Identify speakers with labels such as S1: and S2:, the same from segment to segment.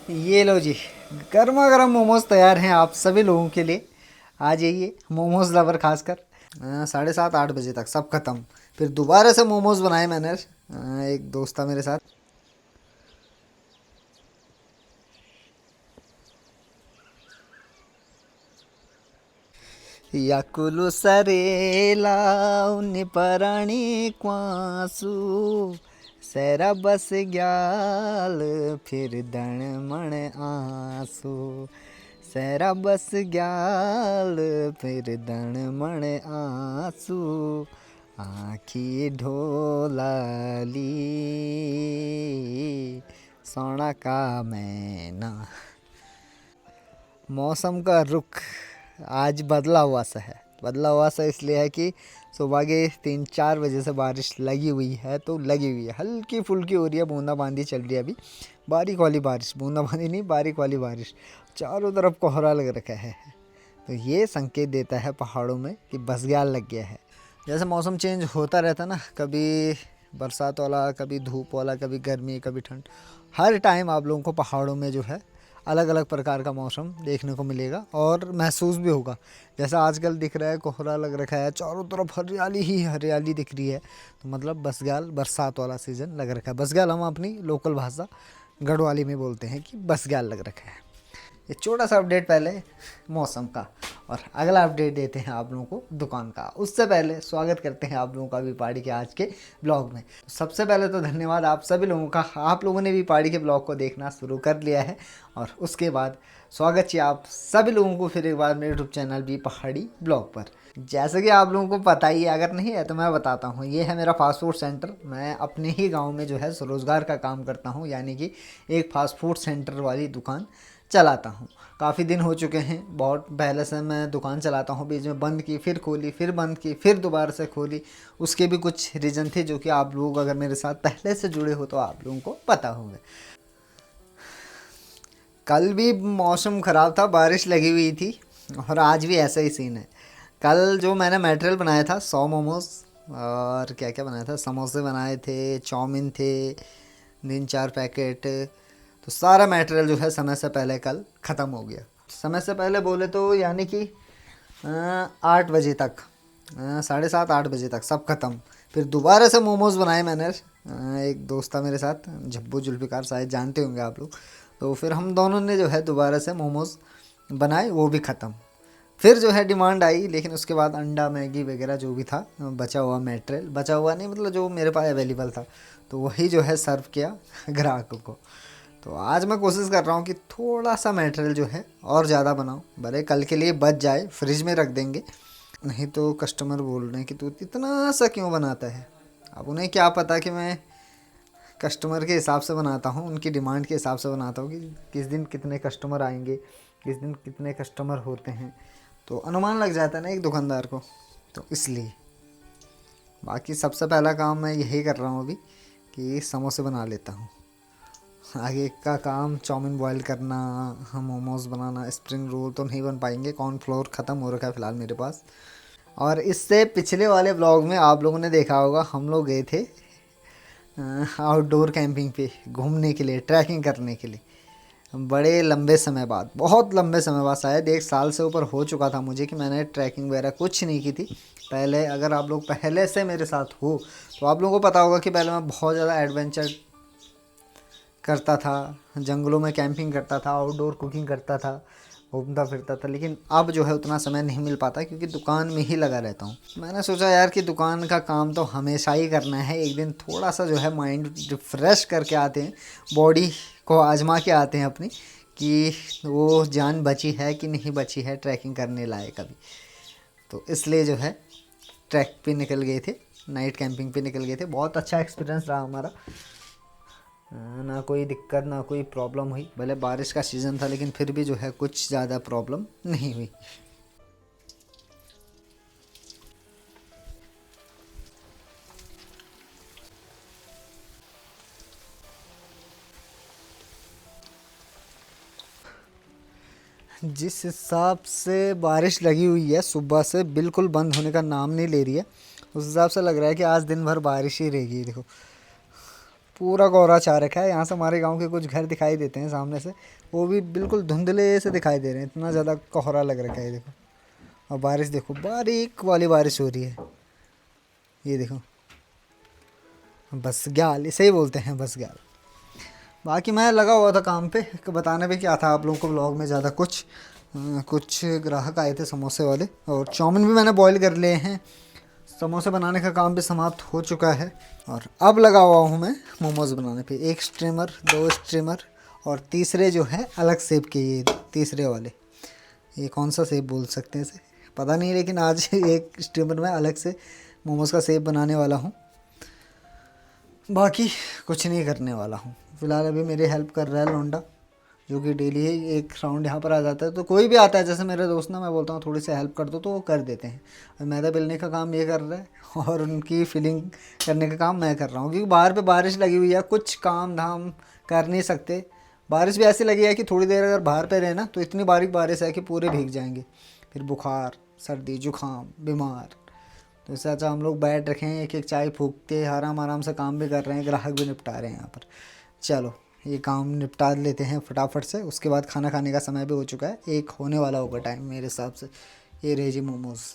S1: ये लो जी, गर्मा गर्म मोमोज तैयार हैं आप सभी लोगों के लिए। आ जाइए मोमोज लवर खासकर। 7:30-8 बजे तक सब खत्म। फिर दोबारा से मोमोज बनाए मैंने। एक दोस्त था मेरे साथ। याकुलु सरेला उन्नी पराणी क्वासु सैरा बस ग्याल फिर दण मण आंसू सैरा बस ग्याल फिर दण मण आंसू आँखी ढोलाली सोना का मैना। मौसम का रुख आज बदला हुआ सा है। बदला हुआ सा इसलिए है कि सुबह के 3-4 बजे से बारिश लगी हुई है, तो लगी हुई है, हल्की फुल्की हो रही है, बूंदाबांदी चल रही है अभी। बारीक वाली बारिश, बूंदाबांदी नहीं, बारीक वाली बारिश। चारों तरफ कोहरा लग रखा है, तो ये संकेत देता है पहाड़ों में कि बसग्याल लग गया है। जैसे मौसम चेंज होता रहता ना, कभी बरसात वाला, कभी धूप वाला, कभी गर्मी, कभी ठंड। हर टाइम आप लोगों को पहाड़ों में जो है अलग अलग प्रकार का मौसम देखने को मिलेगा और महसूस भी होगा। जैसा आजकल दिख रहा है, कोहरा लग रखा है, चारों तरफ हरियाली ही हरियाली दिख रही है, तो मतलब बसग्याल, बरसात वाला सीज़न लग रखा है। बसग्याल हम अपनी लोकल भाषा गढ़वाली में बोलते हैं कि बसग्याल लग रखा है। ये छोटा सा अपडेट पहले मौसम का, और अगला अपडेट देते हैं आप लोगों को दुकान का। उससे पहले स्वागत करते हैं आप लोगों का भी पहाड़ी के आज के ब्लॉग में। सबसे पहले तो धन्यवाद आप सभी लोगों का, आप लोगों ने भी पहाड़ी के ब्लॉग को देखना शुरू कर लिया है। और उसके बाद स्वागत चाहिए आप सभी लोगों को फिर एक बार मेरे यूट्यूब चैनल भी पहाड़ी ब्लॉग पर। जैसे कि आप लोगों को पता ही है, अगर नहीं है तो मैं बताता हूँ, ये है मेरा फास्ट फूड सेंटर। मैं अपने ही गाँव में जो है स्वरोज़गार का काम करता हूँ, यानी कि एक फास्ट फूड सेंटर वाली दुकान चलाता हूँ। काफ़ी दिन हो चुके हैं, बहुत पहले से मैं दुकान चलाता हूँ। बीच में बंद की, फिर खोली, फिर बंद की, फिर दोबारा से खोली। उसके भी कुछ रीज़न थे जो कि आप लोग अगर मेरे साथ पहले से जुड़े हो तो आप लोगों को पता होंगे। कल भी मौसम ख़राब था, बारिश लगी हुई थी, और आज भी ऐसा ही सीन है। कल जो मैंने मटेरियल बनाया था, 100 मोमोज़ और क्या क्या बनाया था, समोसे बनाए थे, चाउमीन थे, 3-4 पैकेट। तो सारा मटेरियल जो है समय से पहले कल ख़त्म हो गया। समय से पहले बोले तो यानी कि 8 बजे तक, 7:30-8 बजे तक सब ख़त्म। फिर दोबारा से मोमोज़ बनाए मैंने। एक दोस्त था मेरे साथ, झब्बू जुल्फ़िकार, शायद जानते होंगे आप लोग। तो फिर हम दोनों ने जो है दोबारा से मोमोज़ बनाए, वो भी ख़त्म। फिर जो है डिमांड आई, लेकिन उसके बाद अंडा, मैगी वगैरह जो भी था, बचा हुआ मटेरियल, बचा हुआ नहीं मतलब जो मेरे पास अवेलेबल था, तो वही जो है सर्व किया ग्राहकों को। तो आज मैं कोशिश कर रहा हूँ कि थोड़ा सा मटेरियल जो है और ज़्यादा बनाऊँ, भले कल के लिए बच जाए, फ्रिज में रख देंगे। नहीं तो कस्टमर बोल रहे हैं कि तू इतना सा क्यों बनाता है। अब उन्हें क्या पता कि मैं कस्टमर के हिसाब से बनाता हूँ, उनकी डिमांड के हिसाब से बनाता हूँ कि किस दिन कितने कस्टमर आएंगे, किस दिन कितने कस्टमर होते हैं, तो अनुमान लग जाता है ना एक दुकानदार को, तो इसलिए। बाकी सबसे पहला काम मैं यही कर रहा हूँ अभी कि समोसे बना लेता हूँ। आगे का काम चाउमीन बॉईल करना, मोमोज़ बनाना, स्प्रिंग रोल तो नहीं बन पाएंगे, कॉर्नफ्लोर ख़त्म हो रखा है फ़िलहाल मेरे पास। और इससे पिछले वाले ब्लॉग में आप लोगों ने देखा होगा, हम लोग गए थे आउटडोर कैंपिंग पे घूमने के लिए, ट्रैकिंग करने के लिए। बड़े लंबे समय बाद, बहुत लंबे समय बाद, शायद 1 साल से ऊपर हो चुका था मुझे कि मैंने ट्रैकिंग वगैरह कुछ नहीं की थी पहले। अगर आप लोग पहले से मेरे साथ हो तो आप लोगों को पता होगा कि पहले मैं बहुत ज़्यादा एडवेंचर करता था, जंगलों में कैंपिंग करता था, आउटडोर कुकिंग करता था, घूमता फिरता था। लेकिन अब जो है उतना समय नहीं मिल पाता क्योंकि दुकान में ही लगा रहता हूँ। मैंने सोचा यार कि दुकान का काम तो हमेशा ही करना है, एक दिन थोड़ा सा जो है माइंड रिफ़्रेश करके आते हैं, बॉडी को आजमा के आते हैं अपनी, कि वो जान बची है कि नहीं बची है ट्रैकिंग करने लायक अभी। तो इसलिए जो है ट्रैक पे निकल गए थे, नाइट कैंपिंग पे निकल गए थे। बहुत अच्छा एक्सपीरियंस रहा हमारा। ना कोई दिक्कत, ना कोई प्रॉब्लम हुई। भले बारिश का सीज़न था लेकिन फिर भी जो है कुछ ज़्यादा प्रॉब्लम नहीं हुई। जिस हिसाब से बारिश लगी हुई है, सुबह से बिल्कुल बंद होने का नाम नहीं ले रही है, उस हिसाब से लग रहा है कि आज दिन भर बारिश ही रहेगी। देखो पूरा कोहरा छा रखा है। यहाँ से हमारे गांव के कुछ घर दिखाई देते हैं सामने से, वो भी बिल्कुल धुंधले से दिखाई दे रहे हैं, इतना ज़्यादा कोहरा लग रखा है। देखो, और बारिश देखो, बारीक वाली बारिश हो रही है। ये देखो, बस ग्याल इसे ही बोलते हैं, बस ग्याल। बाकी मैं लगा हुआ था काम पे, बताने पे क्या था आप लोगों को ब्लॉग में ज़्यादा कुछ ग्राहक आए थे समोसे वाले, और चाउमीन भी मैंने बॉईल कर लिए हैं। समोसे बनाने का काम भी समाप्त हो चुका है, और अब लगा हुआ हूँ मैं मोमोज़ बनाने पे। एक स्ट्रीमर, दो स्ट्रीमर, और तीसरे जो है अलग सेब के, ये तीसरे वाले, ये कौन सा सेब बोल सकते हैं इसे पता नहीं, लेकिन आज एक स्ट्रीमर में अलग से मोमोज़ का सेब बनाने वाला हूँ। बाकी कुछ नहीं करने वाला हूँ फ़िलहाल। अभी मेरी हेल्प कर रहा है लौंडा, जो कि डेली एक राउंड यहाँ पर आ जाता है। तो कोई भी आता है, जैसे मेरे दोस्त ना, मैं बोलता हूँ थोड़ी सी हेल्प कर दो तो वो कर देते हैं। और मैदा बेलने का काम ये कर रहा है, और उनकी फिलिंग करने का काम मैं कर रहा हूँ, क्योंकि बाहर पे बारिश लगी हुई है, कुछ काम धाम कर नहीं सकते। बारिश भी ऐसी लगी है कि थोड़ी देर अगर बाहर पे रहे ना तो इतनी बारीक बारिश है कि पूरे भीग जाएंगे, फिर बुखार, सर्दी, जुकाम, बीमार। तो इससे अच्छा हम लोग बैठ रखे हैं, एक एक चाय फूकते आराम आराम से काम भी कर रहे हैं, ग्राहक भी निपटा रहे हैं यहाँ पर। चलो ये काम निपटा लेते हैं फटाफट से, उसके बाद खाना खाने का समय भी हो चुका है, एक होने वाला होगा टाइम मेरे हिसाब से। ये रहे जी मोमोज़।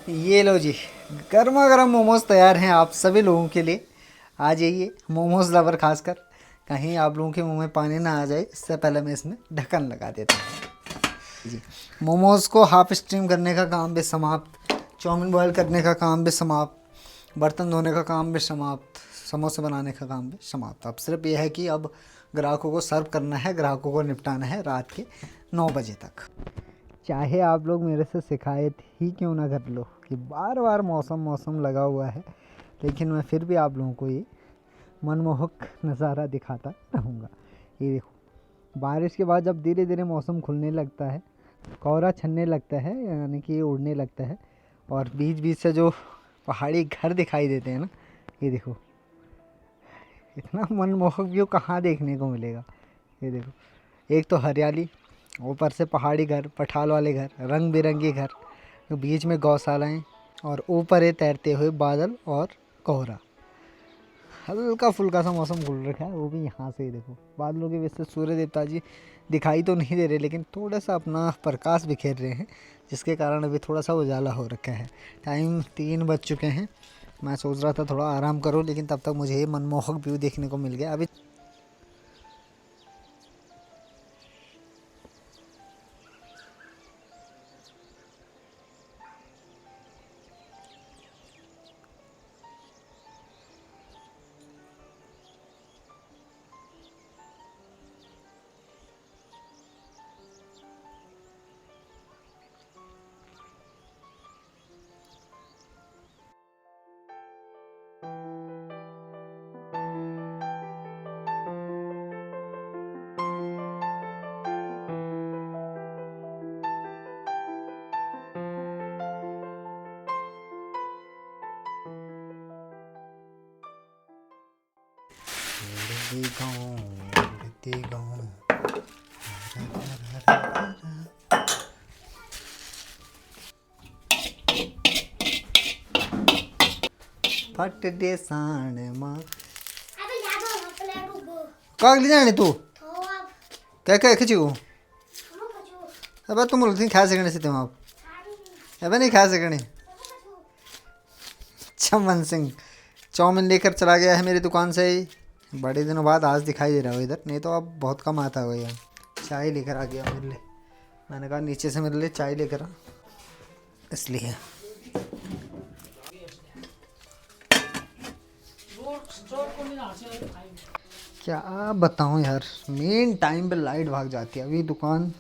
S1: ये लो जी, गर्मा गर्म मोमोज़ तैयार हैं आप सभी लोगों के लिए। आ जाइए मोमोज़ लवर खासकर, कहीं आप लोगों के मुंह में पानी ना आ जाए, इससे पहले मैं इसमें ढक्कन लगा देता हूँ जी। मोमोज़ को हाफ स्टीम करने का काम भी समाप्त, चाउमीन बॉयल करने का काम भी समाप्त, बर्तन धोने का काम भी समाप्त, समोसे बनाने का काम भी समाप्त। अब सिर्फ यह है कि अब ग्राहकों को सर्व करना है, ग्राहकों को निपटाना है रात के 9 बजे तक। चाहे आप लोग मेरे से शिकायत ही क्यों ना कर लो कि बार बार मौसम मौसम लगा हुआ है, लेकिन मैं फिर भी आप लोगों को ये मनमोहक नज़ारा दिखाता रहूँगा। ये देखो, बारिश के बाद जब धीरे धीरे मौसम खुलने लगता है, कोहरा छनने लगता है, यानी कि उड़ने लगता है, और बीच बीच से जो पहाड़ी घर दिखाई देते हैं ना, ये देखो, इतना मनमोहक व्यू कहाँ देखने को मिलेगा। ये देखो, एक तो हरियाली, ऊपर से पहाड़ी घर, पठाल वाले घर, रंग बिरंगे घर, बीच में गौशालाएं, और ऊपर ये तैरते हुए बादल और कोहरा। हल्का फुल्का सा मौसम खुल रखा है, वो भी यहाँ से ही देखो, बादलों के वजह से सूर्य देवता जी दिखाई तो नहीं दे रहे, लेकिन थोड़ा सा अपना प्रकाश बिखेर रहे हैं, जिसके कारण अभी थोड़ा सा उजाला हो रखा है। टाइम 3 बज चुके हैं। मैं सोच रहा था थोड़ा आराम करूं, लेकिन तब तक मुझे ये मनमोहक व्यू देखने को मिल गया। अभी उड़ते गाँव, उड़ते गाँव, फट दे सान माँ। कागली जाने तू क्या क्या खिंची हो? अब तुम बोलती खा सकने से तुम आप, अब नहीं खा सकने। चमन सिंह चाउमीन लेकर चला गया है मेरी दुकान से ही, बड़े दिनों बाद आज दिखाई दे रहा हो इधर, नहीं तो अब बहुत कम आता हो यार। चाय लेकर आ गया मेरे लिए, मैंने कहा नीचे से मेरे लिए चाय लेकर आ, इसलिए। क्या बताऊं यार, मेन टाइम पे लाइट भाग जाती है। अभी दुकान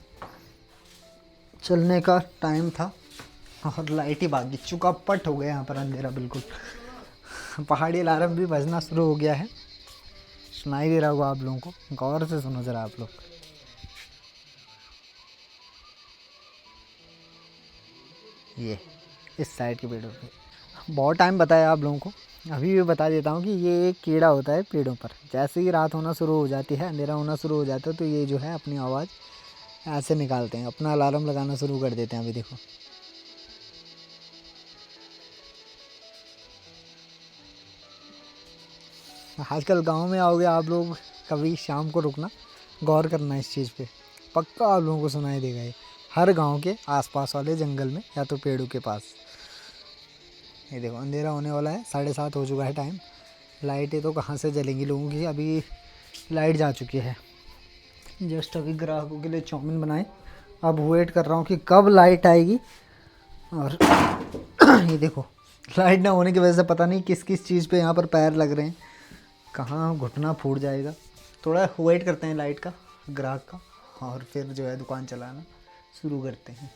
S1: चलने का टाइम था और लाइट ही भागी, चुकापट हो गया यहाँ पर, अंधेरा बिल्कुल। पहाड़ी अलार्म भी बजना शुरू हो गया है, सुनाई दे रहा होगा आप लोगों को, गौर से सुनो ज़रा आप लोग। ये इस साइड के पेड़ों पे बहुत टाइम बताया आप लोगों को अभी भी बता देता हूँ कि ये एक कीड़ा होता है पेड़ों पर। जैसे ही रात होना शुरू हो जाती है, अंधेरा होना शुरू हो जाता है, तो ये जो है अपनी आवाज़ ऐसे निकालते हैं, अपना अलार्म लगाना शुरू कर देते हैं। अभी देखो, आजकल गांव में आओगे आप लोग, कभी शाम को रुकना, गौर करना इस चीज़ पे, पक्का आप लोगों को सुनाई देगा ये, हर गांव के आसपास वाले जंगल में या तो पेड़ों के पास। ये देखो अंधेरा होने वाला है, 7:30 हो चुका है टाइम। लाइटें तो कहाँ से जलेंगी लोगों की, अभी लाइट जा चुकी है। जस्ट अभी ग्राहकों के लिए चाउमीन बनाए, अब वेट कर रहा हूँ कि कब लाइट आएगी। और ये देखो, लाइट ना होने की वजह से पता नहीं किस किस चीज़ पे यहाँ पर पैर लग रहे हैं, कहाँ घुटना फूट जाएगा। थोड़ा वेट करते हैं लाइट का, ग्राहक का, और फिर जो है दुकान चलाना शुरू करते हैं।